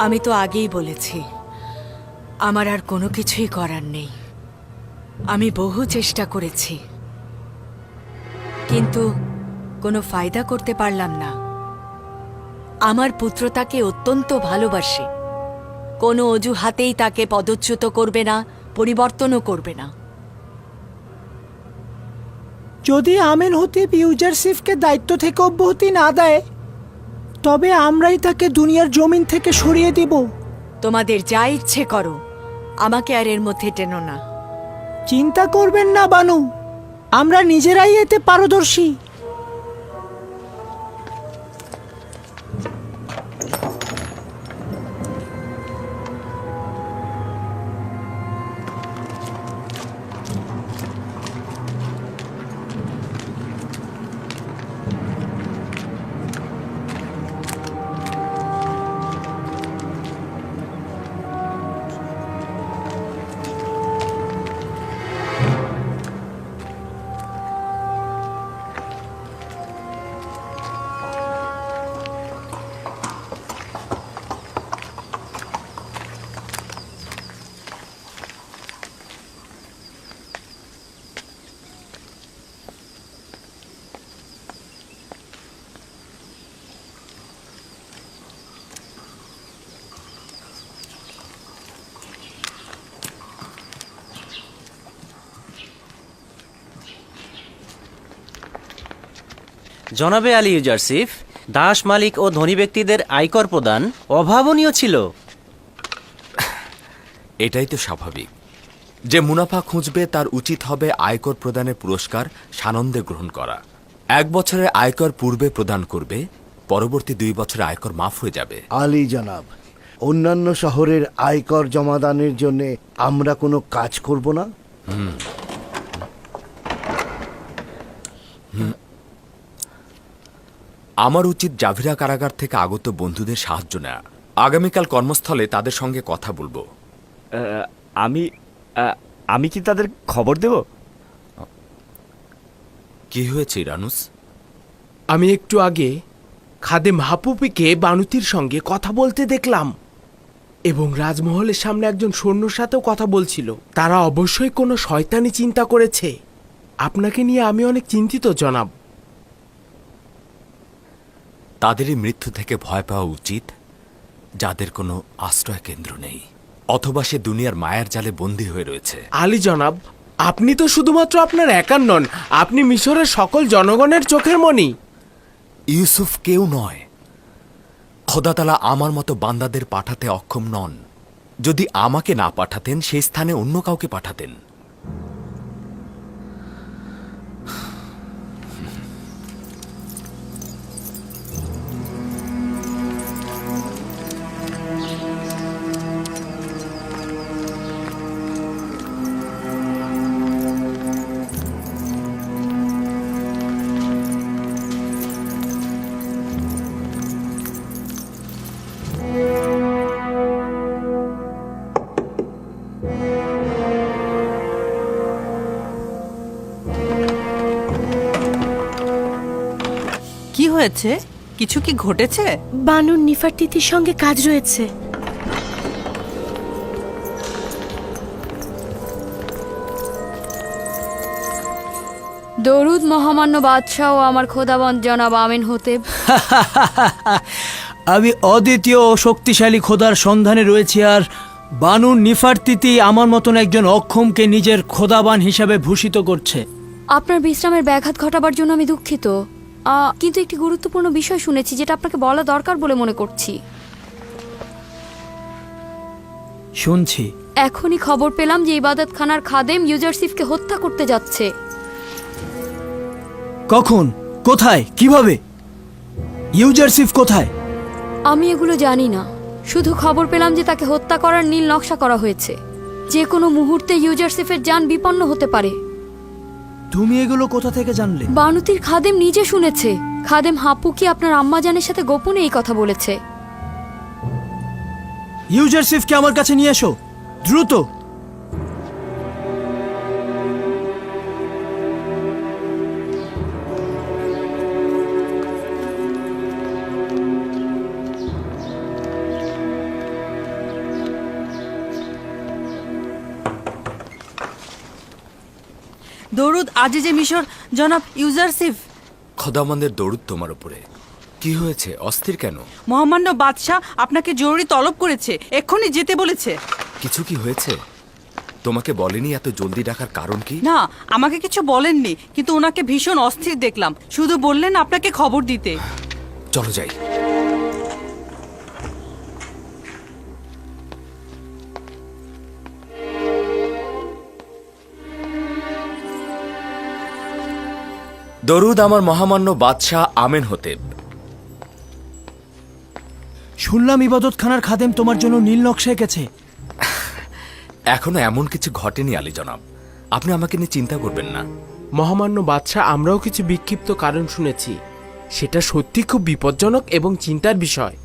আমি তো আগেই বলেছি আমার আর কোনো কিছুই করার নেই। আমি বহু চেষ্টা করেছি, কিন্তু কোনো ফায়দা করতে পারলাম না। আমার পুত্র তাকে অত্যন্ত ভালোবাসে, কোনো অজুহাতেই তাকে পদচ্যুত করবে না, পরিবর্তনও করবে না। যদি আমিন হতিব ইউজারশিফকে দায়িত্ব থেকে অব্যাহতি না দেয়, তবে আমরাই তাকে দুনিয়ার জমিন থেকে সরিয়ে দিব। তোমাদের যা ইচ্ছে করো, আমাকে আর এর মধ্যে টেনো না। চিন্তা করবেন না বানু, আমরা নিজেরাই এতে পারদর্শী। জনাবে আলী ইউজারশিফ, দাস মালিক ও ধনী ব্যক্তিদের আয়কর প্রদান অভাবনীয় ছিল। এটাই তো স্বাভাবিক। যে মুনাফা খুঁজবে তার উচিত হবে আয়কর প্রদানের পুরস্কার সানন্দে গ্রহণ করা। 1 বছরের আয়কর পূর্বে প্রদান করবে, পরবর্তী 2 বছরের আয়কর মাফ হয়ে যাবে। আলী জনাব, অন্যান্য শহরের আয়কর জমাদানের জন্য আমরা কোনো কাজ করব না? আমার উচিত জাভিরা কারাগার থেকে আগত বন্ধুদের সাহায্য নেওয়া। আগামীকাল কর্মস্থলে তাদের সঙ্গে কথা বলবো। আমি কি তাদের খবর দেব? কি হয়েছে ইরানুস? আমি একটু আগে খাদেম হাপুপিকে বানুতির সঙ্গে কথা বলতে দেখলাম, এবং রাজমহলের সামনে একজন সৈন্যর সাথেও কথা বলছিল। তারা অবশ্যই কোনো শয়তানি চিন্তা করেছে। আপনাকে নিয়ে আমি অনেক চিন্তিত জনাব। তাদেরই মৃত্যু থেকে ভয় পাওয়া উচিত যাদের কোনো আশ্রয় কেন্দ্র নেই, অথবা সে দুনিয়ার মায়ার জালে বন্দী হয়ে রয়েছে। আলী জনাব, আপনি তো শুধুমাত্র আপনার একার নন, আপনি মিশরের সকল জনগণের চোখের মণি। ইউসুফ কেউ নয়। খোদা তাআলা আমার মতো বান্দাদের পাঠাতে অক্ষম নন। যদি আমাকে না পাঠাতেন, সেই স্থানে অন্য কাউকে পাঠাতেন। কি হয়েছে? কিছু কি ঘটেছে? বানুর নিফারতিতির সঙ্গে কাজ রয়েছে। দরুদ মহামান্য বাদশাহ ও আমার খোদাবন্দ জনাব আমিন হতেব। আমি অদ্বিতীয় ও শক্তিশালী খোদার সন্ধানে রয়েছি, আর বানুর নিফারতিতি আমার মতন একজন অক্ষমকে নিজের খোদাবান হিসাবে ভূষিত করছে। আপনার বিশ্রামের ব্যাঘাত ঘটাবার জন্য আমি দুঃখিত, কিন্তু একটি গুরুত্বপূর্ণ বিষয় শুনেছি যেটা আপনাকে বলা দরকার বলে মনে করছি। শুনছি। এখনই খবর পেলাম যে ইবাদতখানার খাদেম ইউজারশিফকে হত্যা করতে যাচ্ছে। কখন, কোথায়, কিভাবে? ইউজারশিফ কোথায়? আমি এগুলো জানি না, শুধু খবর পেলাম যে তাকে হত্যা করার নীল নকশা করা হয়েছে। যে কোনো মুহূর্তে ইউজারশিফের যান বিপন্ন হতে পারে। তুমি এগুলো কোথা থেকে জানলে? বানুতির খাদেম নিজে শুনেছে। খাদেম হাপুকি আপনার আম্মাজানের সাথে গোপনে এই কথা বলেছে। ইউজারশিফকে আমার কাছে নিয়ে এসো, দ্রুত। দরুদ আজিজে মিশর জনাব ইউজারসিফ। খোদাবন্দের দরুদ তোমার উপরে। কি হয়েছে, অস্থির কেন? মহামান্য বাদশাহ আপনাকে জরুরি তলব করেছে, এক্ষুনি যেতে বলেছে। কিছু কি হয়েছে? তোমাকে বলেনি এত জলদি ডাকার কারণ কি? না, আমাকে কিছু বলেননি, কিন্তু ওনাকে ভীষণ অস্থির দেখলাম। শুধু বললেন আপনাকে খবর দিতে। চলো যাই। দরুদ আমার মহামান্য বাদশাহ আমেন হতেব। শুনলাম ইবাদতখানার খাদেম তোমার জন্য নীল নকশা এঁকেছে। এখনো এমন কিছু ঘটেনি আলী জনাব, আপনি আমাকে নিয়ে চিন্তা করবেন না। মহামান্য বাদশাহ, আমরাও কিছু বিক্ষিপ্ত কারণ শুনেছি। সেটা সত্যি খুব বিপজ্জনক এবং চিন্তার বিষয়।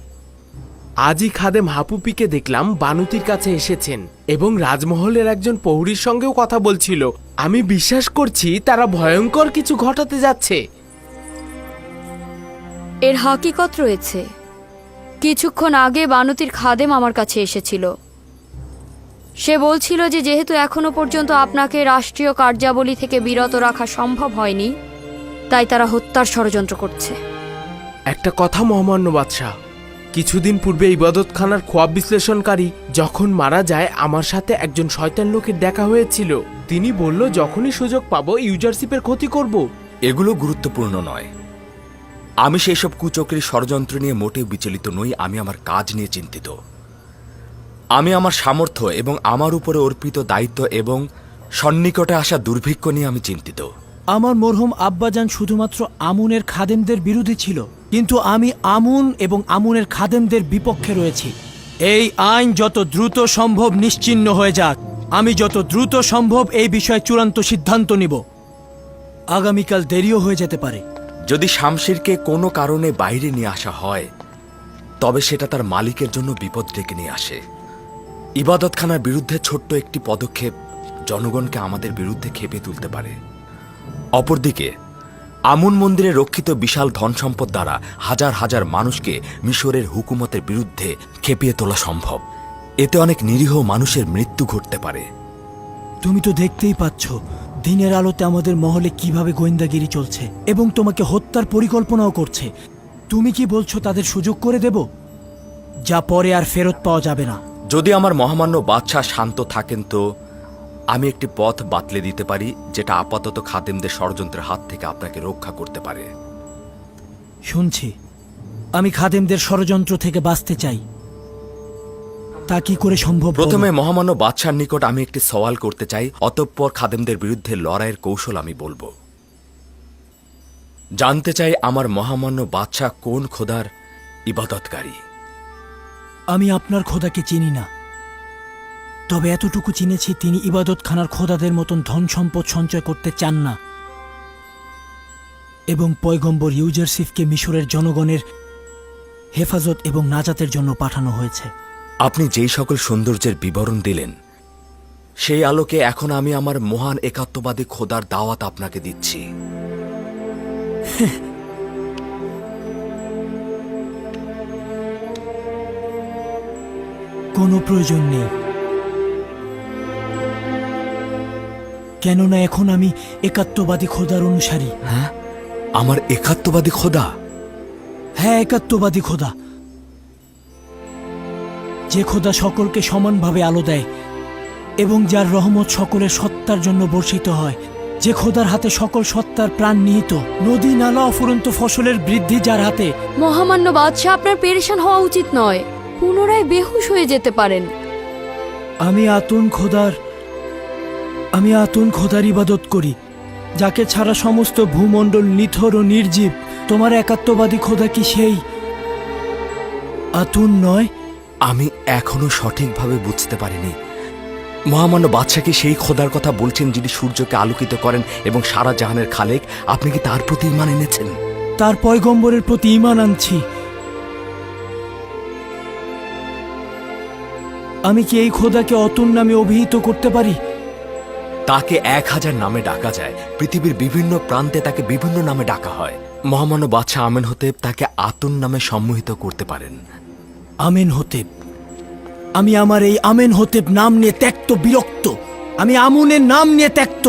আজই খাদেম হাপুপিকে দেখলাম বানুতির কাছে এসেছেন এবং রাজমহলের একজন প্রহরীর সঙ্গেও কথা বলছিল। আমি বিশ্বাস করছি তারা ভয়ঙ্কর কিছু ঘটাতে যাচ্ছে। এর হাকিকত রয়েছে। কিছুক্ষণ আগে বানুতির খাদেম আমার কাছে এসেছিল। সে বলছিল যে যেহেতু এখনো পর্যন্ত আপনাকে রাষ্ট্রীয় কার্যাবলী থেকে বিরত রাখা সম্ভব হয়নি, তাই তারা হত্যার ষড়যন্ত্র করছে। একটা কথা মহামান্য বাদশাহ, কিছুদিন পূর্বে ইবাদতখানার খোয়াব বিশ্লেষণকারী যখন মারা যায়, আমার সাথে একজন শয়তান লোকের দেখা হয়েছিল। তিনি বলল যখনই সুযোগ পাবো ইউজারশিপের ক্ষতি করব। এগুলো গুরুত্বপূর্ণ নয়। আমি সেই সব কুচক্রী ষড়যন্ত্র নিয়ে মোটেও বিচলিত নই। আমি আমার কাজ নিয়ে চিন্তিত। আমি আমার সামর্থ্য এবং আমার উপরে অর্পিত দায়িত্ব এবং সন্নিকটে আসা দুর্ভিক্ষ নিয়ে আমি চিন্তিত। আমার মরহুম আব্বাজান শুধুমাত্র আমুনের খাদেমদের বিরোধী ছিল, কিন্তু আমি আমুন এবং আমুনের খাদেমদের বিপক্ষে রয়েছি। এই আইন যত দ্রুত সম্ভব নিশ্চিহ্ন হয়ে যাক। আমি যত দ্রুত সম্ভব এই বিষয়ে চূড়ান্ত সিদ্ধান্ত নিব। আগামীকাল দেরিও হয়ে যেতে পারে। যদি শামশিরকে কোনো কারণে বাইরে নিয়ে আসা হয়, তবে সেটা তার মালিকের জন্য বিপদ ডেকে নিয়ে আসে। ইবাদতখানার বিরুদ্ধে ছোট্ট একটি পদক্ষেপ জনগণকে আমাদের বিরুদ্ধে খেপে তুলতে পারে। অপরদিকে আমুন মন্দিরে রক্ষিত বিশাল ধন সম্পদ দ্বারা হাজার হাজার মানুষকে মিশরের হুকুমতের বিরুদ্ধে খেপিয়ে তোলা সম্ভব। এতে অনেক নিরীহ মানুষের মৃত্যু ঘটতে পারে। তুমি তো দেখতেই পাচ্ছ দিনের আলোতে আমাদের মহলে কিভাবে গোয়েন্দাগিরি চলছে এবং তোমাকে হত্যার পরিকল্পনাও করছে। তুমি কি বলছো তাদের সুযোগ করে দেব, যা পরে আর ফেরত পাওয়া যাবে না? যদি আমার মহামান্য বাদশাহ শান্ত থাকেন, তো আমি একটি পথ বাতলে দিতে পারি, যেটা আপাতত খাদেমদের ষড়যন্ত্রের হাত থেকে আপনাকে রক্ষা করতে পারে। শুনছি, আমি খাদেমদের ষড়যন্ত্র থেকে বাঁচতে চাই। তা কি করে সম্ভব? প্রথমে মহামান্য বাদশার নিকট আমি একটি সওয়াল করতে চাই, অতঃপর খাদেমদের বিরুদ্ধে লড়াইয়ের কৌশল আমি বলবো। জানতে চাই আমার মহামান্য বাদশাহ কোন খোদার ইবাদতকারী। আমি আপনার খোদাকে চিনি না, তবে এতটুকু চিনেছি তিনি ইবাদতখানার খোদাদের মতন ধন সম্পদ সঞ্চয় করতে চান না এবং পয়গম্বর ইউজারসিফকে মিশরের জনগণের হেফাজত এবং নাজাতের জন্য পাঠানো হয়েছে। আপনি যেই সকল সৌন্দর্যের বিবরণ দিলেন, সেই আলোকে এখন আমি আমার মহান একাত্মবাদী খোদার দাওয়াত আপনাকে দিচ্ছি। কোনো প্রয়োজন নেই, কেননা এখন আমি একাত্মবাদী খোদার অনুসারী। হ্যাঁ, আমার একাত্মবাদী খোদা? হ্যাঁ, একাত্মবাদী খোদা, যে খোদা সকলকে সমানভাবে আলো দেয় এবং যার রহমত সকলের সত্তার জন্য বর্ষিত হয়, যে খোদার হাতে সকল সত্তার প্রাণ নিহিত, নদী নালা অফুরন্ত ফসলের বৃদ্ধি যার হাতে। মহামান্য বাদশাহ, আপনার পেরেশান হওয়া উচিত নয়। পুনরায় বেহুশ হয়ে যেতে পারেন। আমি আতুন খোদার ইবাদত করি, যাকে ছাড়া সমস্ত ভূমণ্ডল নিথর ও নির্জীব। তোমার একাত্মবাদী খোদা কি সেই আতুন নয়? আমি এখনো সঠিকভাবে বুঝতে পারিনি। মহামান্য বাদশাহ কি সেই খোদার কথা বলছেন যিনি সূর্যকে আলোকিত করেন এবং সারা জাহানের খালেক? আপনি কি তার প্রতি ঈমান এনেছেন? তার পয়গম্বরের প্রতি ঈমান আনছি। আমি কি এই খোদাকে অতুন নামে অভিহিত করতে পারি? তাকে 1000 নামে ডাকা যায়। পৃথিবীর বিভিন্ন প্রান্তে তাকে বিভিন্ন নামে ডাকা হয়। মহামান্য বাদশাহ আমেন হতেব তাকে আতুন নামে সম্মোহিত করতে পারেন। আমেন হতেব? আমি আমার এই আমেন হতেব নাম নিয়ে ত্যক্ত, বিরক্ত। আমি আমুনের নাম নিয়ে ত্যক্ত।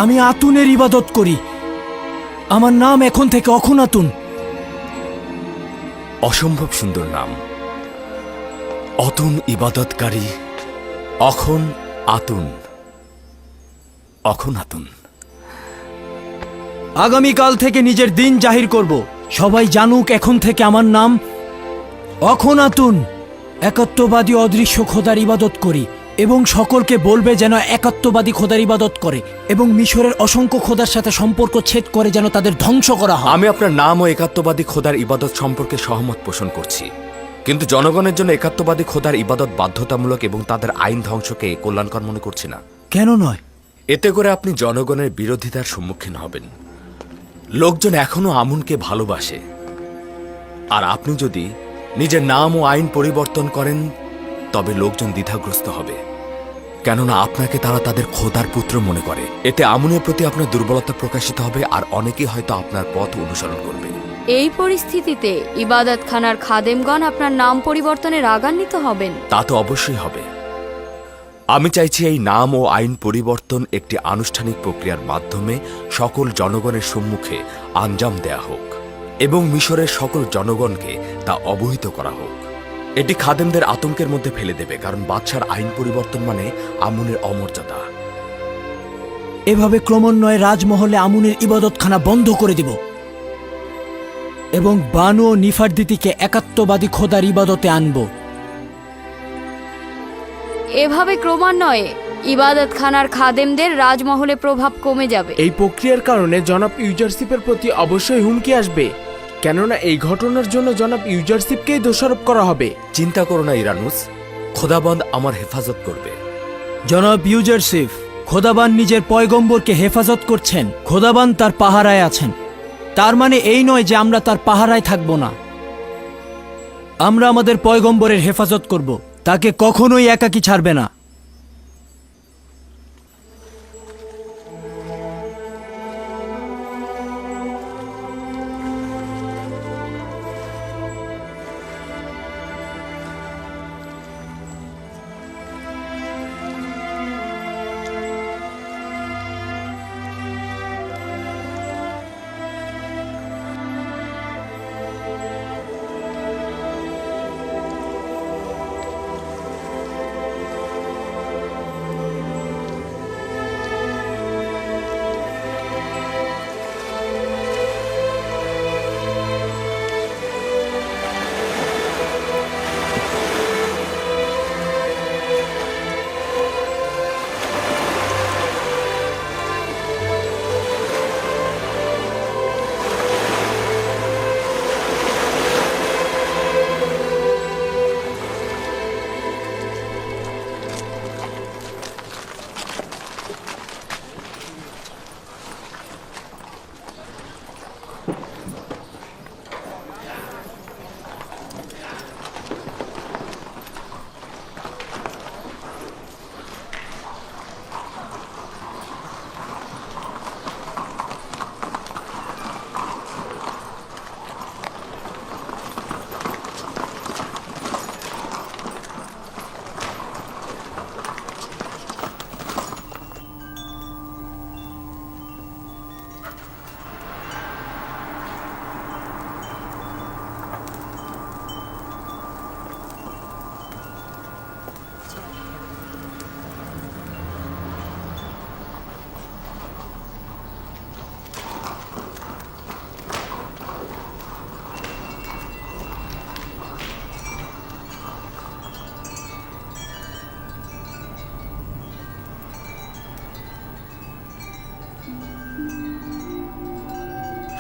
আমি আতুনের ইবাদত করি। আমার নাম এখন থেকে অখনাতুন। অসম্ভব সুন্দর নাম, অতুন ইবাদতকারী, অখন আতুন, অখনাতুন। আগামীকাল থেকে নিজের দিন জাহির করব। সবাই জানুক এখন থেকে আমার নাম অখনাতুন। একাত্মবাদী অদৃশ্য খোদার ইবাদত করি এবং সকলকে বলবে যেন একাত্মবাদী খোদার ইবাদত করে এবং মিশরের অসংখ্য খোদার সাথে সম্পর্ক ছেদ করে যেন তাদের ধ্বংস করা হয়। আমি আপনার নাম ও একাত্মবাদী খোদার ইবাদত সম্পর্কে সহমত পোষণ করছি, কিন্তু জনগণের জন্য একাত্মবাদী খোদার ইবাদত বাধ্যতামূলক এবং তাদের আইন ধ্বংসকে কল্যাণকর মনে করছি না। কেন নয়? এতে করে আপনি জনগণের বিরোধিতার সম্মুখীন হবেন। লোকজন এখনো আমুনকে ভালোবাসে, আর আপনি যদি নিজের নাম ও আইন পরিবর্তন করেন তবে লোকজন দ্বিধাগ্রস্ত হবে, কেননা আপনাকে তারা তাদের খোদার পুত্র মনে করে। এতে আমুনের প্রতি আপনার দুর্বলতা প্রকাশিত হবে, আর অনেকেই হয়তো আপনার পথ অনুসরণ করবে। এই পরিস্থিতিতে ইবাদতখানার খাদেমগণ আপনার নাম পরিবর্তনে রাগান্বিত হবেন। তা তো অবশ্যই হবে। আমি চাইছি এই নাম ও আইন পরিবর্তন একটি আনুষ্ঠানিক প্রক্রিয়ার মাধ্যমে সকল জনগণের সম্মুখে আঞ্জাম দেয়া হোক এবং মিশরের সকল জনগণকে তা অবহিত করা হোক। এটি খাদেমদের আতঙ্কের মধ্যে ফেলে দেবে, কারণ বাদশার আইন পরিবর্তন মানে আমুনের অমর্যাদা। এভাবে ক্রমান্বয়ে রাজমহলে আমুনের ইবাদতখানা বন্ধ করে দিব এবং বানু ও নিফারদিতিকে একাত্মবাদী খোদার ইবাদতে আনব। এভাবে ক্রমান্বয়ে ইবাদতখানার খাদেমদের রাজমহলে প্রভাব কমে যাবে। এই প্রক্রিয়ার কারণে জনাব ইউজারশিপের প্রতি অবশ্যই হুমকি আসবে, কেননা এই ঘটনার জন্য জনাব ইউজারশিপকেই দোষারোপ করা হবে। চিন্তা করো না ইরানুস, খোদাবন্দ আমার হেফাজত করবে। জনাব ইউজারশিফ, খোদাবান নিজের পয়গম্বরকে হেফাজত করছেন। খোদাবান তার পাহারায় আছেন। তার মানে এই নয় যে আমরা তার পাহারায় থাকব না। আমরা আমাদের পয়গম্বরের হেফাজত করব, তাকে কখনোই একাকী ছাড়বে না।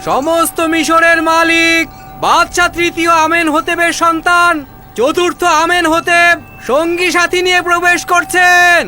সমস্ত মিশরের মালিক বাদশাহ তৃতীয় আমেনহোতেবের সন্তান চতুর্থ আমেনহোতেব সঙ্গী সাথী নিয়ে প্রবেশ করছেন।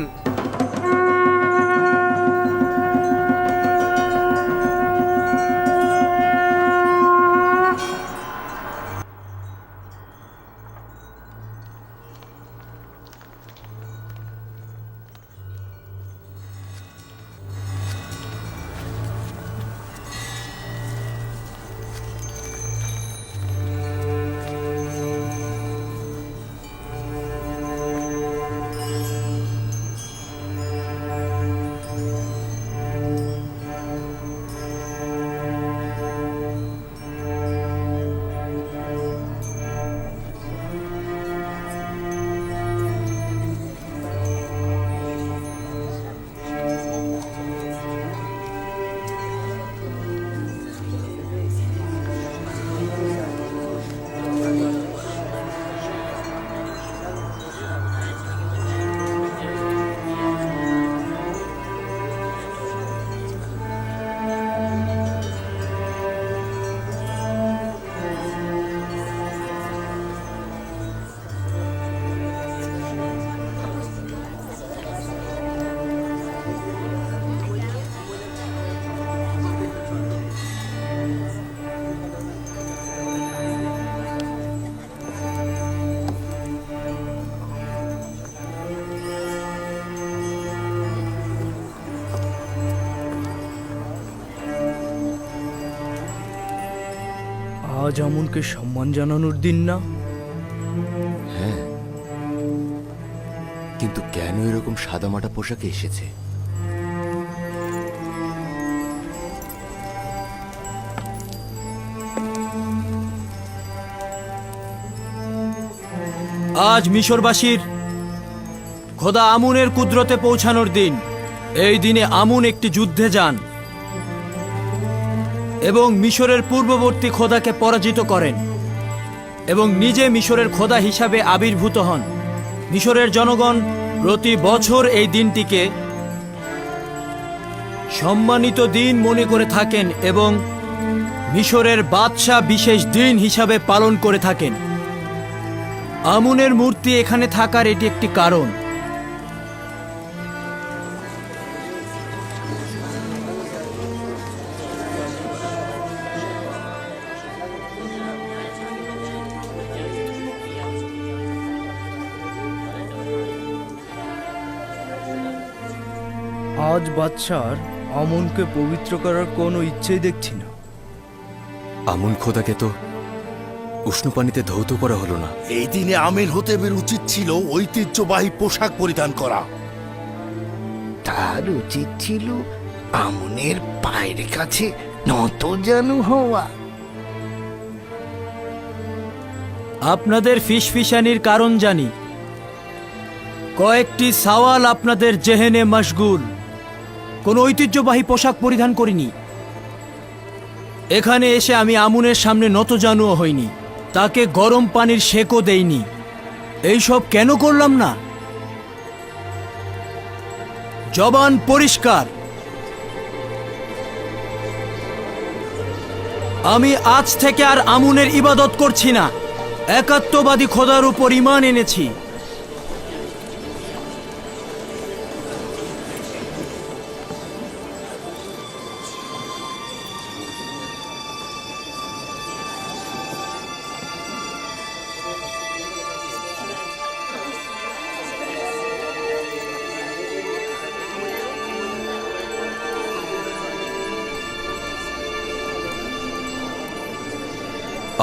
আজ আমনকে সম্মান জানানোর দিন না? হ্যাঁ, কিন্তু কেন এরকম সাদামাটা পোশাকে এসেছে? আজ মিশরবাসীর খোদা আমুনের কুদরতে পৌঁছানোর দিন। এই দিনে আমুন একটি যুদ্ধে যান এবং মিশরের পূর্ববর্তী খোদাকে পরাজিত করেন এবং নিজে মিশরের খোদা হিসাবে আবির্ভূত হন। মিশরের জনগণ প্রতি বছর এই দিনটিকে সম্মানিত দিন মনে করে থাকেন এবং মিশরের বাদশাহ বিশেষ দিন হিসাবে পালন করে থাকেন। আমুনের মূর্তি এখানে থাকার এটি একটি কারণ। আজ বাদশার আমনকে পবিত্র করার কোনো ইচ্ছেই দেখছি না। আমুন খোদাকে তো উষ্ণ পানিতে ধৌত করা হলো না। এই দিনে আমিন হতেবের উচিত ছিল ঐতিহ্যবাহী পোশাক পরিধান করা। তার উচিত ছিল আমনের পায়ের কাছে নতজানু হওয়া। আপনাদের ফিসফিসানির কারণ জানি। কয়েকটি সওয়াল আপনাদের জেহেনে মশগুল। কোন ঐতিহ্যবাহী পোশাক পরিধান করিনি। এখানে এসে আমি আমুনের সামনে নতজানুও হইনি, তাকে গরম পানির সেকও দেইনি। এইসব কেন করলাম না? জবান পরিষ্কার। আমি আজ থেকে আর আমুনের ইবাদত করছি না। একাত্মবাদী খোদার উপর ঈমান এনেছি।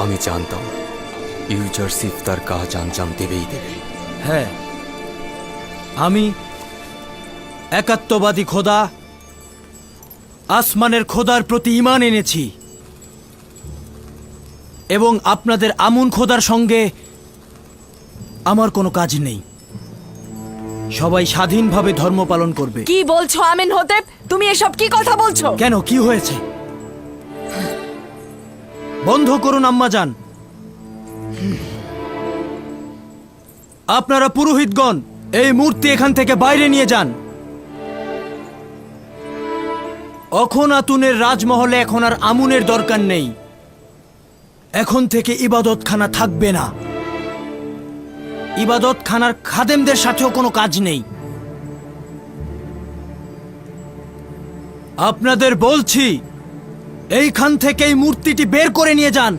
আমি জানতাম ইউজারশিপ তার কাজ আঞ্জাম দেবেই দেবে। হ্যাঁ, আমি একাত্মবাদী খোদা আসমানের খোদার প্রতি ঈমান এনেছি এবং আপনাদের আমুন খোদার সঙ্গে আমার কোনো কাজ নেই। সবাই স্বাধীনভাবে ধর্ম পালন করবে। কি বলছো আমিন হতেব? তুমি এসব কি কথা বলছো? কেন, কি হয়েছে? বন্ধ করুন আম্মাজান। আপনারা পুরোহিতগণ এই মূর্তি এখান থেকে বাইরে নিয়ে যান। অখনাতুনের রাজমহলে এখন আর আমুনের দরকার নেই। এখন থেকে ইবাদতখানা থাকবে না। ইবাদতখানার খাদেমদের সাথেও কোনো কাজ নেই। আপনাদের বলছি, এইখান থেকে এই মূর্তিটি বের করে নিয়ে যান।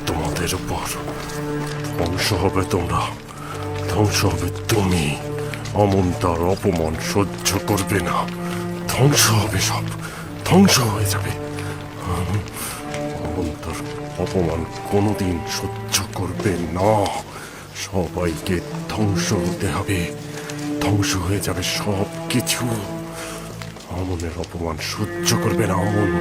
তোমাদের উপর ধ্বংস হবে, তোমরা ধ্বংস হবে। তুমি অমন তার অপমান সহ্য করবে না। ধ্বংস হবে, সব ধ্বংস হয়ে যাবে। অমন তার অপমান কোনোদিন সহ্য করবে না। সবাইকে ধ্বংস হতে হবে, ধ্বংস হয়ে যাবে সব কিছু। অমনের অপমান সহ্য করবে না অমন।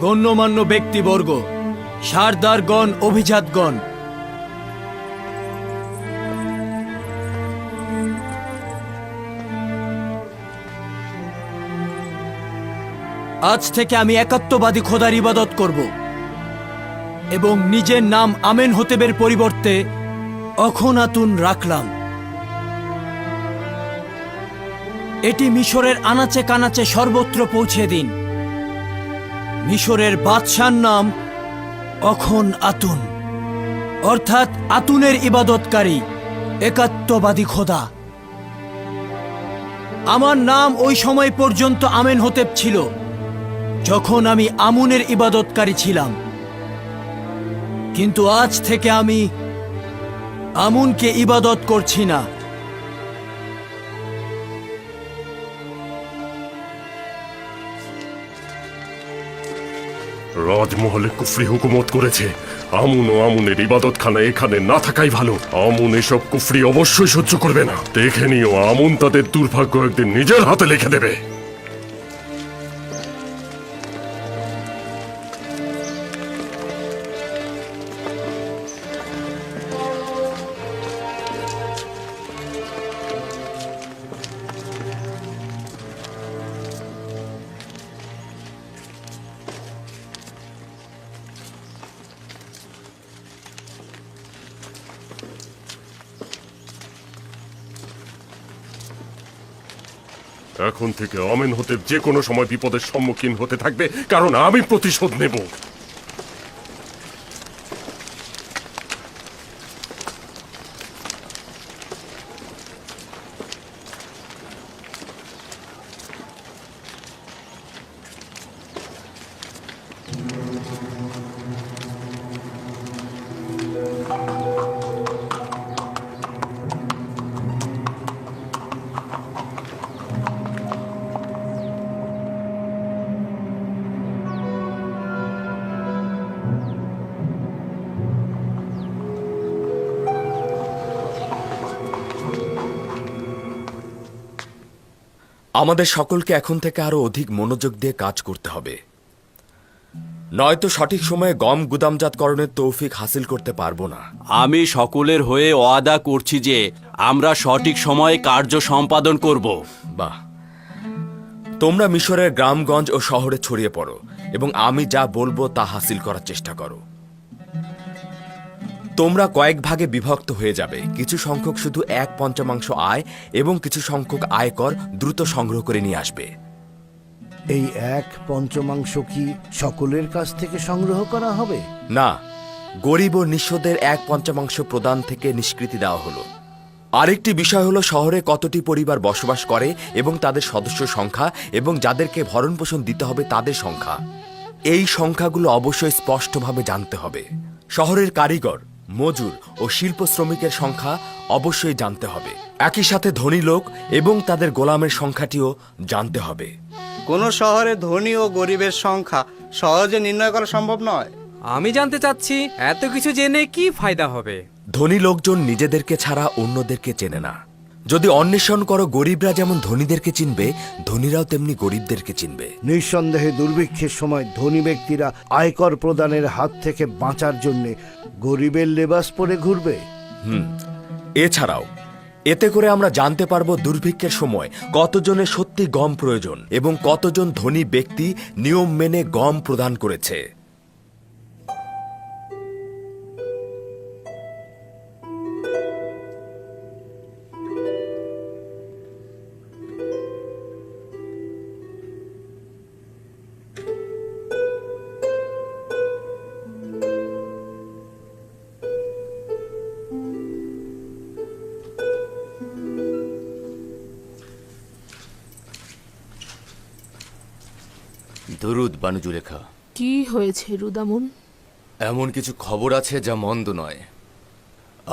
গণ্যমান্য ব্যক্তিবর্গ, সারদারগণ, অভিজাতগণ, আজ থেকে আমি একাত্মবাদী খোদার ইবাদত করব এবং নিজের নাম আমেনহোতেবের পরিবর্তে অখনাতুন রাখলাম। এটি মিশরের আনাচে কানাচে সর্বত্র পৌঁছে দিন। মিশরের বাদশার নাম অখন আতুন, অর্থাৎ আতুনের ইবাদতকারী, একাত্মবাদী খোদা। আমার নাম ওই সময় পর্যন্ত আমেনহোতেব ছিল যখন আমি আমুনের ইবাদতকারী ছিলাম, কিন্তু আজ থেকে আমি আমুনকে ইবাদত করছি না। রাজমহলে কুফরি হুকুমত করেছে। আমুন ও আমুনের ইবাদতখানা এখানে না থাকাই ভালো। আমুন এসব কুফরি অবশ্যই সহ্য করবে না। দেখে নিও, আমুন তাদের দুর্ভাগ্য একদিন নিজের হাতে লিখে দেবে। এখন থেকে আমেনহোতেব যে কোনো সময় বিপদের সম্মুখীন হতে থাকবে, কারণ আমি প্রতিশোধ নেব। আমাদের সকলকে এখন থেকে আরো অধিক মনোযোগ দিয়ে কাজ করতে হবে, নয়তো সঠিক সময়ে গম গুদামজাতকরণের তৌফিক হাসিল করতে পারবো না। আমি সকলের হয়ে ওয়াদা করছি যে আমরা সঠিক সময়ে কার্য সম্পাদন করব। বাহ, তোমরা মিশরের গ্রামগঞ্জ ও শহরে ছড়িয়ে পড়ো এবং আমি যা বলবো তা হাসিল করার চেষ্টা করো। তোমরা কয়েক ভাগে বিভক্ত হয়ে যাবে। কিছু সংখ্যক শুধু 1/5 আয় এবং কিছু সংখ্যক আয়কর দ্রুত সংগ্রহ করে নিয়ে আসবে। এই 1/5 কি সকলের কাছ থেকে সংগ্রহ করা হবে? না, গরিব ও নিঃস্বদের 1/5 প্রদান থেকে নিষ্কৃতি দেওয়া হলো। আরেকটি বিষয় হলো শহরে কতটি পরিবার বসবাস করে এবং তাদের সদস্য সংখ্যা এবং যাদেরকে ভরণ পোষণ দিতে হবে তাদের সংখ্যা। এই সংখ্যাগুলো অবশ্যই স্পষ্টভাবে জানতে হবে। শহরের কারিগর, মজুর ও শিল্প শ্রমিকের সংখ্যা অবশ্যই জানতে হবে। একই সাথে ধনী লোক এবং তাদের গোলামের সংখ্যাটিও জানতে হবে। কোন শহরে ধনী ও গরিবের সংখ্যা সহজে নির্ণয় করা সম্ভব নয়। আমি জানতে চাচ্ছি, এত কিছু জেনে কি ফায়দা হবে? ধনী লোকজন নিজেদেরকে ছাড়া অন্যদেরকে চেনে না। যদি অন্বেষণ করো, গরিবরা যেমন ধনীদেরকে চিনবে, ধনীরাও তেমনি গরিবদেরকে চিনবে। নিঃসন্দেহে দুর্ভিক্ষের সময় ধনী ব্যক্তিরা আয়কর প্রদানের হাত থেকে বাঁচার জন্য গরিবের লেবাস পরে ঘুরবে। এছাড়াও এতে করে আমরা জানতে পারবো দুর্ভিক্ষের সময় কতজনের সত্যি গম প্রয়োজন এবং কতজন ধনী ব্যক্তি নিয়ম মেনে গম প্রদান করেছে। দরুদ বানু জুলেখা। কি হয়েছে রুদামুন? এমন কিছু খবর আছে যা মন্দ নয়।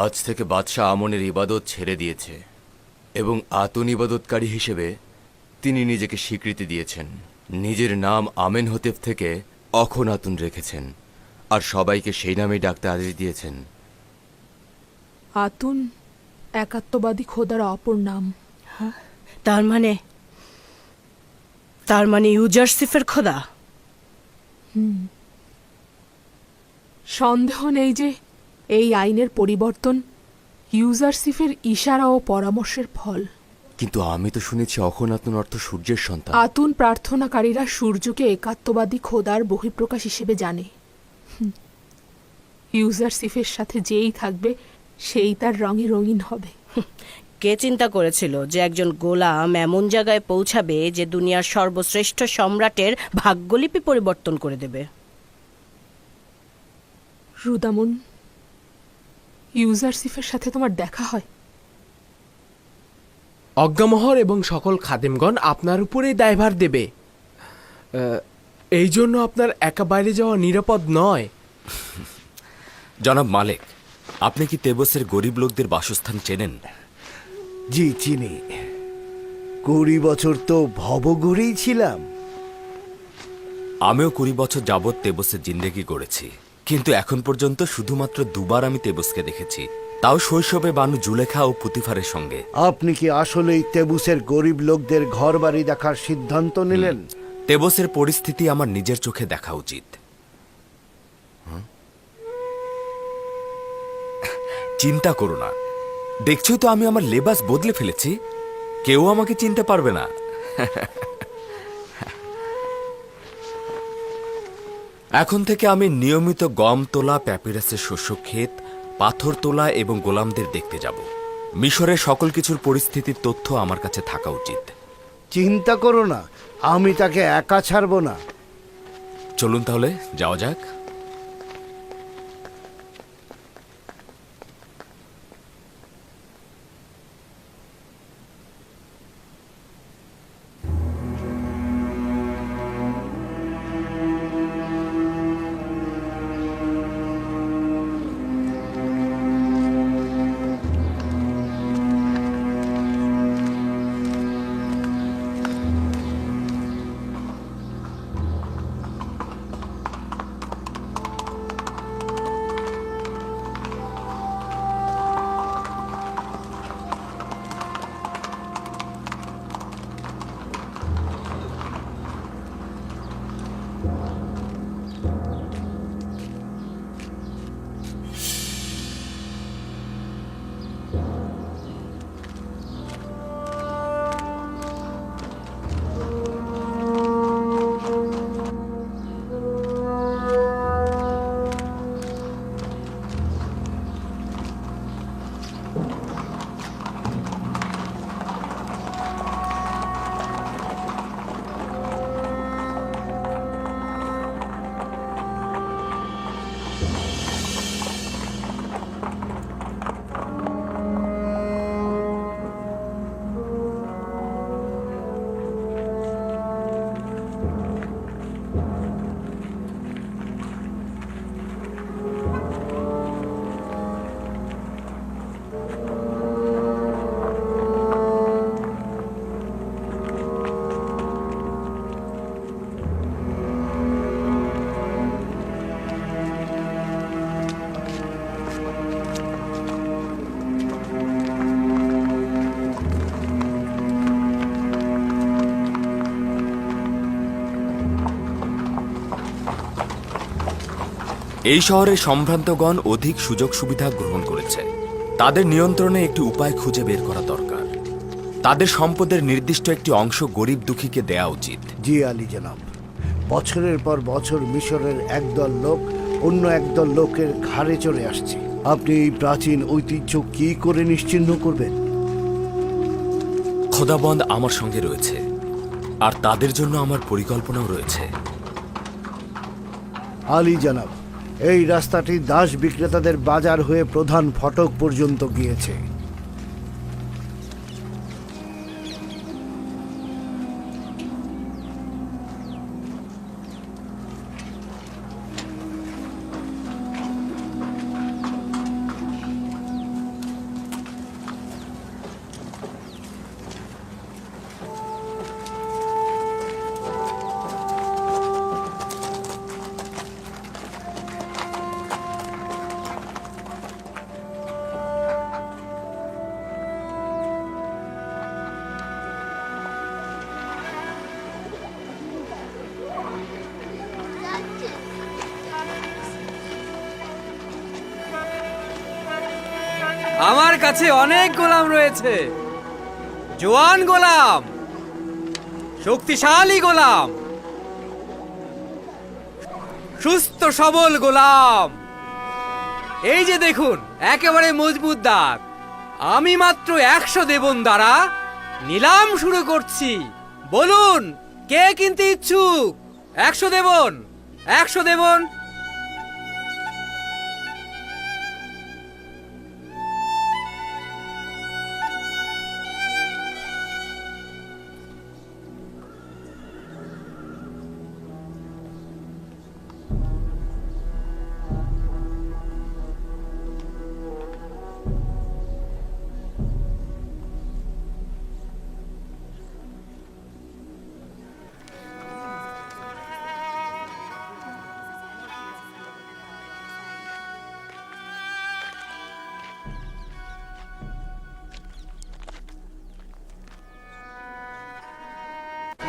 আজ থেকে বাদশাহ আমনের ইবাদত ছেড়ে দিয়েছে এবং আতুন ইবাদতকারী হিসেবে তিনি নিজেকে স্বীকৃতি দিয়েছেন। নিজের নাম আমেনহোতেব থেকে অখন আতুন রেখেছেন আর সবাইকে সেই নামেই ডাকতে আদেশ দিয়েছেন। আতুন একাত্মবাদী খোদার অপর নাম। তার মানে ইউজারসিফের খোদা? সন্দেহ নেই যে এই আইনের পরিবর্তন ইউজারশিপের ইশারা ও পরামর্শের ফল। কিন্তু আমি তো শুনেছি অখনাতন অর্থ সূর্যের সন্তান। আতুন প্রার্থনাকারীরা সূর্যকে একাত্মবাদী খোদার বহিঃপ্রকাশ হিসেবে জানে। ইউজারশিপের সাথে যেই থাকবে সেই তার রঙে রঙিন হবে। কে চিন্তা করেছিল যে একজন গোলাম এমন জায়গায় পৌঁছাবে যে দুনিয়ার সর্বশ্রেষ্ঠ সম্রাটের ভাগ্যলিপি পরিবর্তন করে দেবে? রুদামুন, ইউজারশিপের সাথে তোমার দেখা হয়? অজ্ঞামহর এবং সকল খাদেমগণ আপনার উপরেই দায়ভার দেবে। এই জন্য আপনার একা বাইরে যাওয়া নিরাপদ নয়। জনাব মালিক, আপনি কি তেবসের গরিব লোকদের বাসস্থান চেনেন? জি চিনি। 20 বছর তো ভবঘুরেই ছিলাম। আমিও 20 বছর যাবৎ তেবসে জিন্দেগি করেছি, কিন্তু এখন পর্যন্ত শুধুমাত্র দুবার আমি তেবসকে দেখেছি, তাও শৈশবে বানু জুলেখা ও পুতিফারের সঙ্গে। আপনি কি আসলেই তেবুসের গরিব লোকদের ঘর বাড়ি দেখার সিদ্ধান্ত নিলেন? তেবসের পরিস্থিতি আমার নিজের চোখে দেখা উচিত। চিন্তা করো না, দেখছো তো আমি আমার লেবাস বদলে ফেলেছি, কেউ আমাকে চিনতে পারবে না। এখন থেকে আমি নিয়মিত গম তোলা, প্যাপিরাসের শস্য ক্ষেত, পাথর তোলা এবং গোলামদের দেখতে যাব। মিশরের সকল কিছুর পরিস্থিতির তথ্য আমার কাছে থাকা উচিত। চিন্তা করো না, আমি তাকে একা ছাড়বো না। চলুন তাহলে যাওয়া যাক। এই শহরের সম্ভ্রান্তগণ অধিক সুযোগ সুবিধা গ্রহণ করেছে। তাদের নিয়ন্ত্রণে একটি উপায় খুঁজে বের করা দরকার। তাদের সম্পদের নির্দিষ্ট একটি অংশ গরিব দুঃখীকে দেয়া উচিত। জি আলী জনাব, বছরের পর বছর মিশরের একদল লোক অন্য একদল লোকের ঘাড়ে চলে আসছে। আপনি এই প্রাচীন ঐতিহ্য কি করে নিশ্চিহ্ন করবেন? খোদাবন্দ আমার সঙ্গে রয়েছে, আর তাদের জন্য আমার পরিকল্পনাও রয়েছে। আলী জনাব, এই রাস্তাটি দাস বিক্রেতাদের বাজার হয়ে প্রধান ফটক পর্যন্ত গিয়েছে। আমার কাছে অনেক গোলাম রয়েছে, জোয়ান গোলাম, শক্তিশালী গোলাম, সুস্থ সবল গোলাম। এই যে দেখুন, একেবারে মজবুত দাঁত। আমি মাত্র 100 দেবন দ্বারা নিলাম শুরু করছি। বলুন, কে কিনতে ইচ্ছুক? 100 দেবন, 100 দেবন।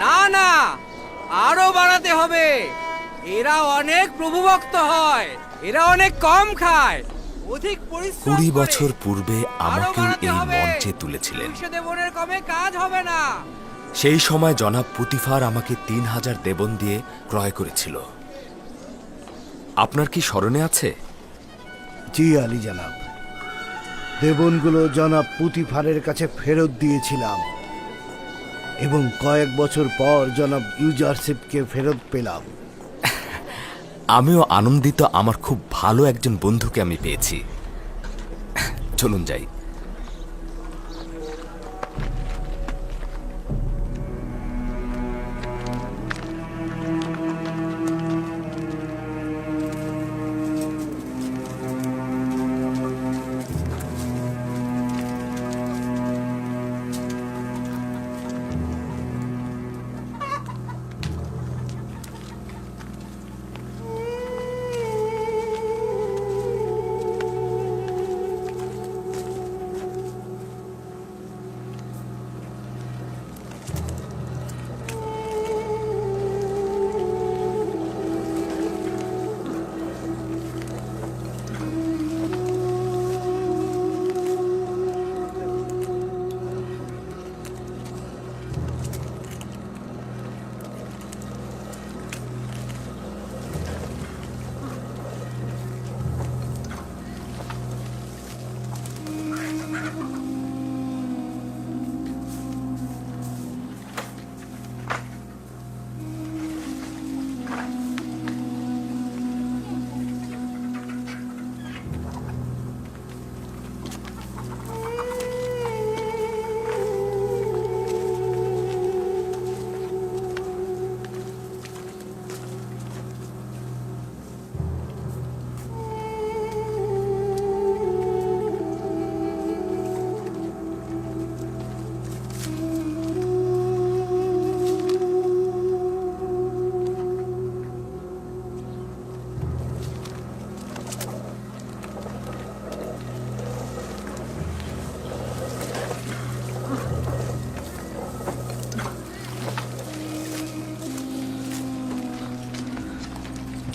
না না, আরো বাড়াতে হবে। এরা অনেক প্রভুভক্ত হয়, এরা অনেক কম খায়, অধিক পরিশ্রম 20 করে। বছর পূর্বে আরো আমাকে বাড়াতে এই হবে। মঞ্চে তুলেছিলেন। 200 দেবনের কমে কাজ হবে না। সেই সময় জনাব পুতিফার আমাকে 3000 দেবন দিয়ে ক্রয় করেছিল। আপনার কি স্মরণে আছে? জি আলী জনাব, দেবনগুলো জনাব পুতিফারের কাছে ফেরত দিয়েছিলাম এবং কয়েক বছর পর জনাব ইউজারশিপকে ফেরত পেলাম। আমিও আনন্দিত, আমার খুব ভালো একজন বন্ধুকে আমি পেয়েছি। চলুন যাই।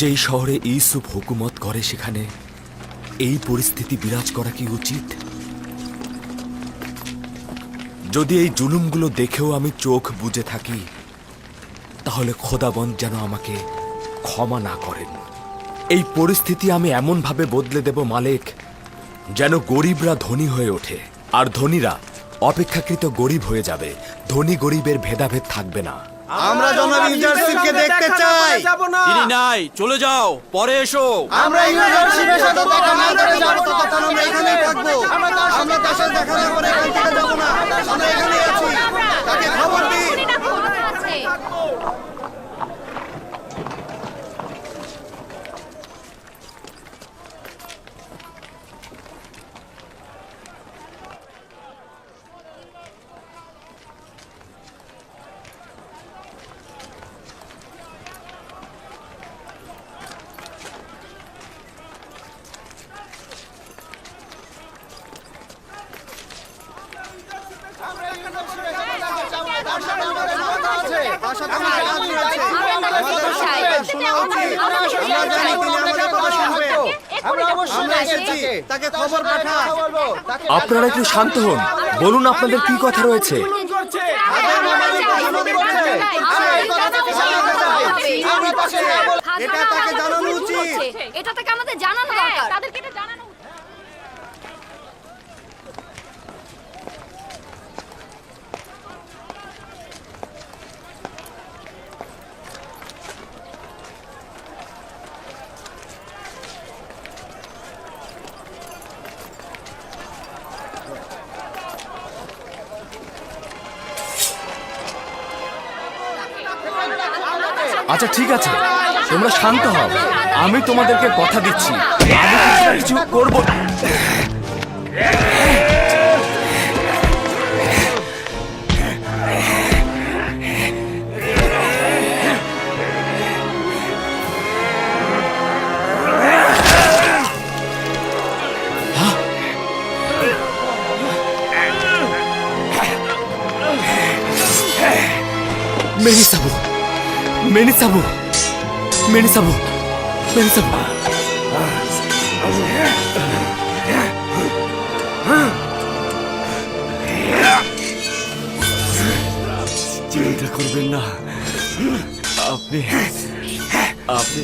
যেই শহরে ইউসুফ হুকুমত করে সেখানে এই পরিস্থিতি বিরাজ করা কি উচিত? যদি এই জুলুমগুলো দেখেও আমি চোখ বুজে থাকি, তাহলে খোদাবন্দ যেন আমাকে ক্ষমা না করেন। এই পরিস্থিতি আমি এমনভাবে বদলে দেব মালিক, যেন গরিবরা ধনী হয়ে ওঠে আর ধনীরা অপেক্ষাকৃত গরিব হয়ে যাবে। ধনী গরিবের ভেদাভেদ থাকবে না। আমরা জনাব ইউজারশিপকে দেখতে চাই। তিনি নাই, চলে যাও, পরে এসো। আমরা ইউজারশিপের সাথে দেখা না করে যাব ততক্ষণ আমরা এখানেই থাকবো। আমরা তার সাথে দেখা না করে এখান থেকে যাব না। আমরা এখানেই আছি, তাকে খবর দিন। আমরা আপনারা একটু শান্ত হন, বলুন আপনাদের কি কথা রয়েছে। এটা তাকে আমাদের জানানো দরকার। তাদেরকে এটা জানানো উচিত। আচ্ছা ঠিক আছে, তোমরা শান্ত হও, আমি তোমাদেরকে কথা দিচ্ছি আমি কিছু না কিছু করব। মেনিসাবু, মেনিসাবু, মেনিসাবু, মেনিসাবু। চিন্তা করবেন না, আপনি আপনি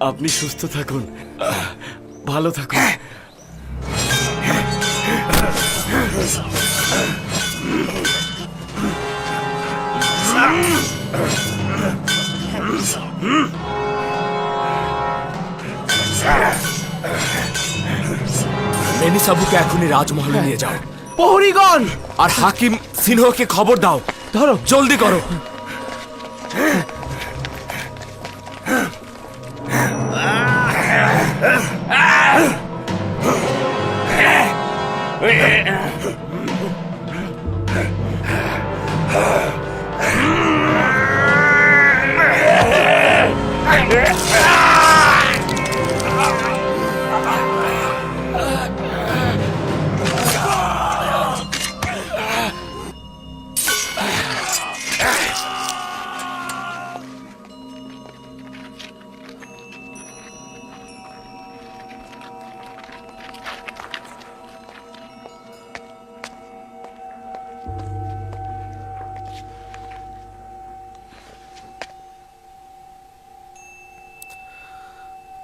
আপনি সুস্থ থাকুন, ভালো থাকুন। মেনিসাবুকে এখনই রাজমহলে নিয়ে যাও। প্রহরীগণ, আর হাকিম সিনহকে খবর দাও, ধরো, জলদি করো।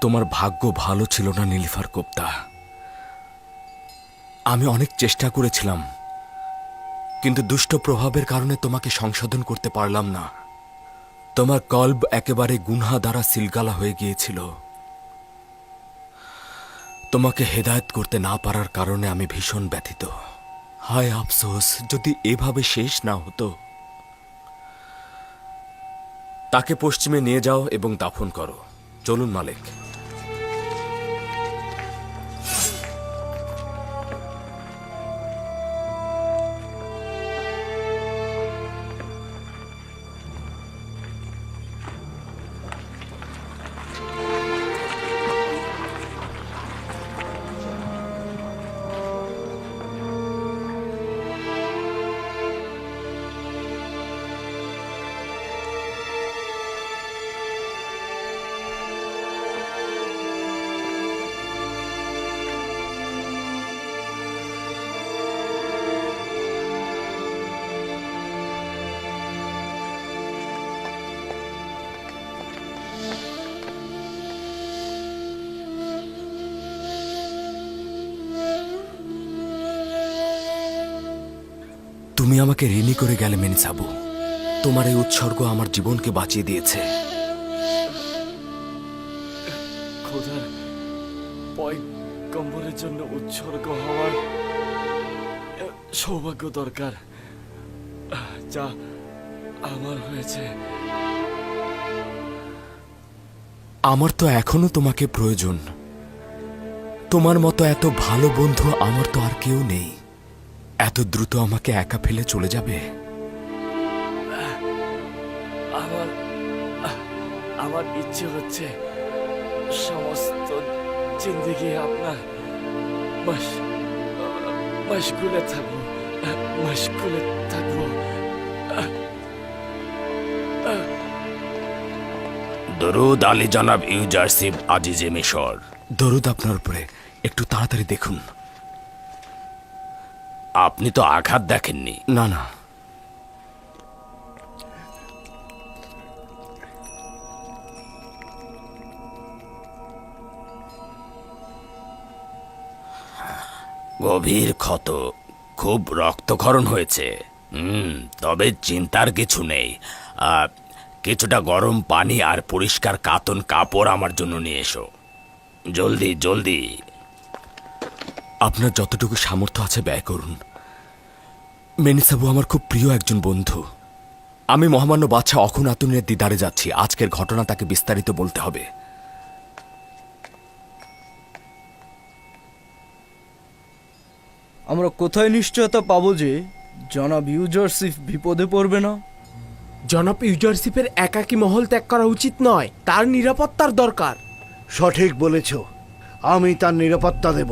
তোমার ভাগ্য ভালো ছিল না নীলিফার কোপ্তা। আমি অনেক চেষ্টা করেছিলাম, কিন্তু দুষ্ট প্রভাবের কারণে তোমাকে সংশোধন করতে পারলাম না। তোমার কল্ব একেবারে গুনহা দ্বারা সিলগালা হয়ে গিয়েছিল। তোমাকে হেদায়েত করতে না পারার কারণে আমি ভীষণ ব্যথিত। হায় আফসোস, যদি এভাবে শেষ না হতো। তাকে পশ্চিমে নিয়ে যাও এবং দাফন করো। চলুন মালিক। তুমি আমাকে ঋণী করে গেলে মেনিসাবু। তোমার এই উৎসর্গ আমার জীবনকে বাঁচিয়ে দিয়েছে। খোদার পয়গম্বরের জন্য উৎসর্গ হওয়ার সৌভাগ্য দরকার, যা আমার হয়েছে। আমার তো এখনো তোমাকে প্রয়োজন। তোমার মতো এত ভালো বন্ধু আমার তো আর কেউ নেই। এত দ্রুত আমাকে একা ফেলে চলে যাবে? আমার ইচ্ছে হচ্ছে সমস্ত জিন্দেগি আপনার মশগুলে থাকবো, মশগুলে থাকবো। দরুদ আলী জনাব ইউজারসিফ আজিজে মিশর। দরুদ আপনার উপরে, একটু তাড়াতাড়ি দেখুন। আপনি তো আঘাত দেখেননি। না না, গভীর ক্ষত, খুব রক্তক্ষরণ হয়েছে। তবে চিন্তার কিছু নেই। কিছুটা গরম পানি আর পরিষ্কার কাতন কাপড় আমার জন্য নিয়ে এসো, জলদি জলদি। আপনার যতটুকু সামর্থ্য আছে ব্যয় করুন। মেনিসাবু আমার খুব প্রিয় একজন বন্ধু। আমি মহামান্য বাদশাহ অখুন আতুনের দিদারে যাচ্ছি। আজকের ঘটনা তাকে বিস্তারিত বলতে হবে। আমরা কোথায় নিশ্চয়তা পাবো যে জনাব ইউজারসিফ বিপদে পড়বে না? জনাব ইউজারশিপের একাকী মহল ত্যাগ করা উচিত নয়, তার নিরাপত্তার দরকার। সঠিক বলেছ, আমি তার নিরাপত্তা দেব।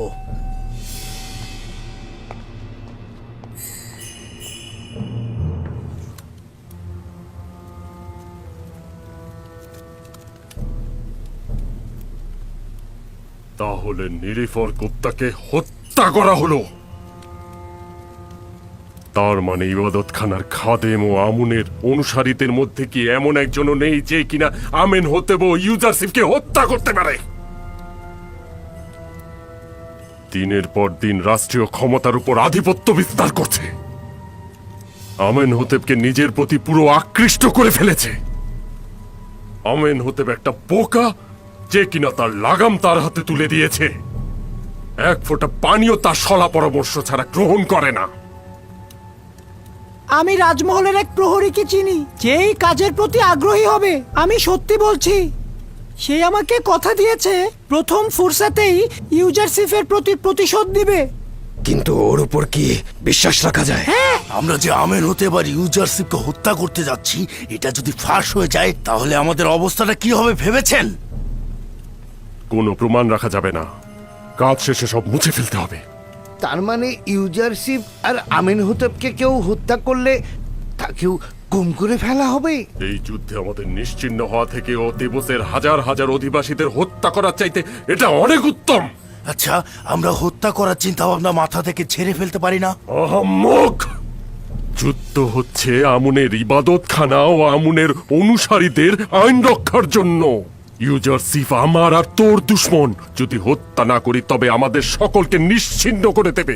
তাহলে নিরিফর কুত্তাকে হত্যা করা হলো। তার মানে ইবাদতখানার খাদেম ও আমুনের অনুসারীদের মধ্যে কি এমন একজনও নেই যে কিনা আমেন হতেব ইউজারশিপকে হত্যা করতে পারে? দিনের পর দিন রাষ্ট্রীয় ক্ষমতার উপর আধিপত্য বিস্তার করছে। আমেন হোতেবকে নিজের প্রতি পুরো আকৃষ্ট করে ফেলেছে। আমেন হোতেব একটা বোকা যে কিনা তার লাগাম তার হাতে তুলে দিয়েছে। এক ফোঁটা পানিও তার সলা পরামর্শ ছাড়া গ্রহণ করে না। আমি রাজমহলের এক প্রহরীকে চিনি, যেই কাজের প্রতি আগ্রহী হবে। আমি সত্যি বলছি, সে আমাকে কথা দিয়েছে প্রথম ফুরসাতেই ইউজারশিফের প্রতি প্রতিশোধ দিবে। কিন্তু ওর উপর কি বিশ্বাস রাখা যায়? হ্যাঁ, আমরা যে আমেন হতে এবার ইউজারশিপকে হত্যা করতে যাচ্ছি, এটা যদি ফাঁস হয়ে যায় তাহলে আমাদের অবস্থাটা কি হবে ভেবেছেন? কোনো প্রমাণ রাখা যাবে না। কাজ শেষে সব মুছে ফেলতে হবে। তার মানে ইউজারশিপ আর আমেন হোতেবকে কেউ হত্যা করলে তাকেও গুম করে ফেলা হবে? এই যুদ্ধে আমাদের নিশ্চিহ্ন হওয়া থেকে ও তেবসের হাজার হাজার অধিবাসীদের হত্যা করার চাইতে এটা অনেক উত্তম। আচ্ছা, আমরা হত্যা করার চিন্তা ভাবনা মাথা থেকে ঝেড়ে ফেলতে পারি না? আহাম্মক! যুদ্ধ হচ্ছে আমুনের ইবাদতখানা ও আমুনের অনুসারীদের আইন রক্ষার জন্য। ইউজারশিপ আমার আর তোর দুশ্মন। যদি হত্যা না করি তবে আমাদের সকলকে নিশ্চিহ্ন করে দেবে।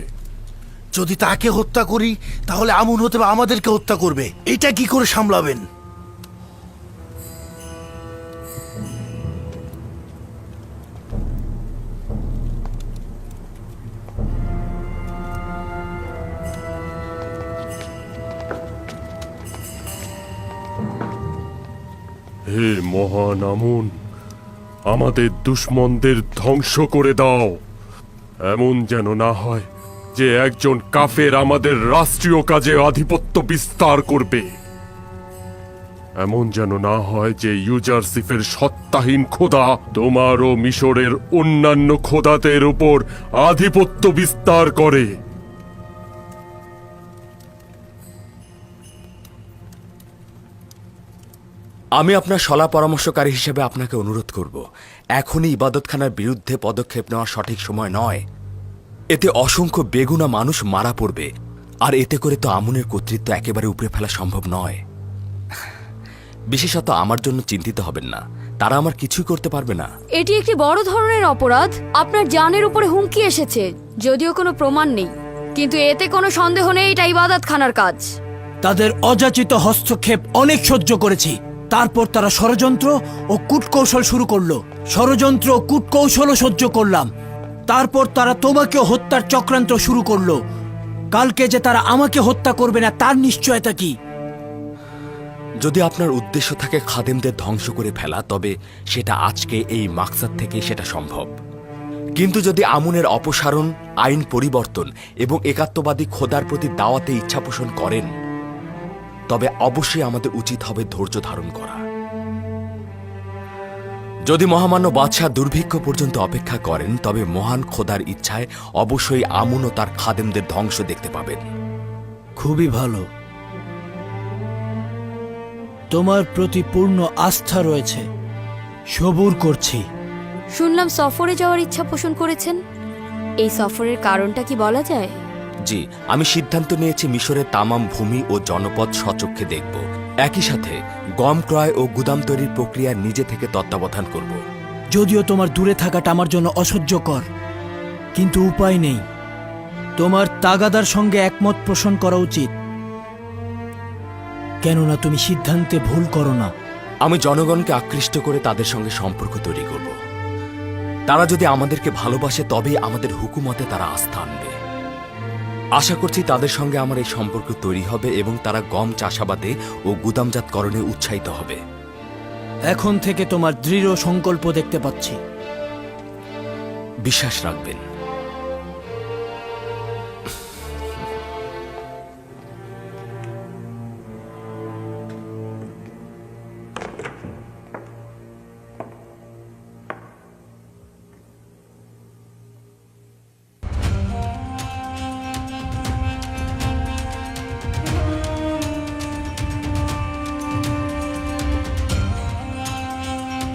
যদি তাকে হত্যা করি তাহলে আমুন হতে আমাদেরকে হত্যা করবে। এটা কি করে সামলাবেন? হে মহান আমুন, আমাদের দুশ্মনদের ধ্বংস করে দাও। এমন যেন না হয় যে একজন কাফের আমাদের রাষ্ট্রীয় কাজে আধিপত্য বিস্তার করবে। এমন যেন না হয় যে ইউজারশিফের সত্তাহীন খোদা তোমার ও মিশরের অন্যান্য খোদাদের উপর আধিপত্য বিস্তার করে। আমি আপনার সলা পরামর্শকারী হিসেবে আপনাকে অনুরোধ করব, এখনই ইবাদতখানার বিরুদ্ধে পদক্ষেপ নেওয়া সঠিক সময় নয়। এতে অসংখ্য বেগুনা মানুষ মারা পড়বে, আর এতে করে তো আমুনের কর্তৃত্ব একেবারে উপড়ে ফেলা সম্ভব নয়। বিশেষত আমার জন্য চিন্তিত হবেন না, তারা আমার কিছুই করতে পারবে না। এটি একটি বড় ধরনের অপরাধ। আপনার জানের উপরে হুমকি এসেছে, যদিও কোনো প্রমাণ নেই, কিন্তু এতে কোনো সন্দেহ নেই এটা ইবাদতখানার কাজ। তাদের অযাচিত হস্তক্ষেপ অনেক সহ্য করেছি, তারপর তারা ষড়যন্ত্র ও কূটকৌশল শুরু করলো। ষড়যন্ত্র ও কূটকৌশলও সহ্য করলাম, তারপর তারা তোমাকেও হত্যার চক্রান্ত শুরু করলো। কালকে যে তারা আমাকে হত্যা করবে না তার নিশ্চয়তা কি? যদি আপনার উদ্দেশ্য থাকে খাদেমদের ধ্বংস করে ফেলা, তবে সেটা আজকে এই মাকসাদ থেকে সেটা সম্ভব। কিন্তু যদি আমুনের অপসারণ, আইন পরিবর্তন এবং একাত্মবাদী খোদার প্রতি দাওয়াতে ইচ্ছা পোষণ করেন, তবে অবশ্যই আমাদের উচিত হবে ধৈর্য ধারণ করা। যদি মহামান্য বাদশাহ দুর্ভিক্ষ পর্যন্ত অপেক্ষা করেন, তবে মহান খোদার ইচ্ছায় অবশ্যই আমুন ও তার খাদেমদের ধ্বংস দেখতে পাবেন। খুবই ভালো, তোমার প্রতি পূর্ণ আস্থা রয়েছে। সবুর করছি, শুনলাম সফরে যাওয়ার ইচ্ছা পোষণ করেছেন। এই সফরের কারণটা কি বলা যায়? জি, আমি সিদ্ধান্ত নিয়েছি মিশরের তামাম ভূমি ও জনপদ সচক্ষে দেখব। একই সাথে গম ক্রয় ও গুদাম তৈরির প্রক্রিয়া নিজে থেকে তত্ত্বাবধান করব। যদিও তোমার দূরে থাকাটা আমার জন্য অসহ্যকর, কিন্তু উপায় নেই। তোমার তাগাদার সঙ্গে একমত পোষণ করা উচিত, কেননা তুমি সিদ্ধান্তে ভুল করো না। আমি জনগণকে আকৃষ্ট করে তাদের সঙ্গে সম্পর্ক তৈরি করব। তারা যদি আমাদেরকে ভালোবাসে তবেই আমাদের হুকুমতে তারা আস্থা আনবে। আশা করছি তাদের সঙ্গে আমার এই সম্পর্ক তৈরি হবে এবং তারা গম চাষাবাদে ও গুদামজাতকরণে উৎসাহিত হবে। এখন থেকে তোমার দৃঢ় সংকল্প দেখতে পাচ্ছি। বিশ্বাস রাখবেন।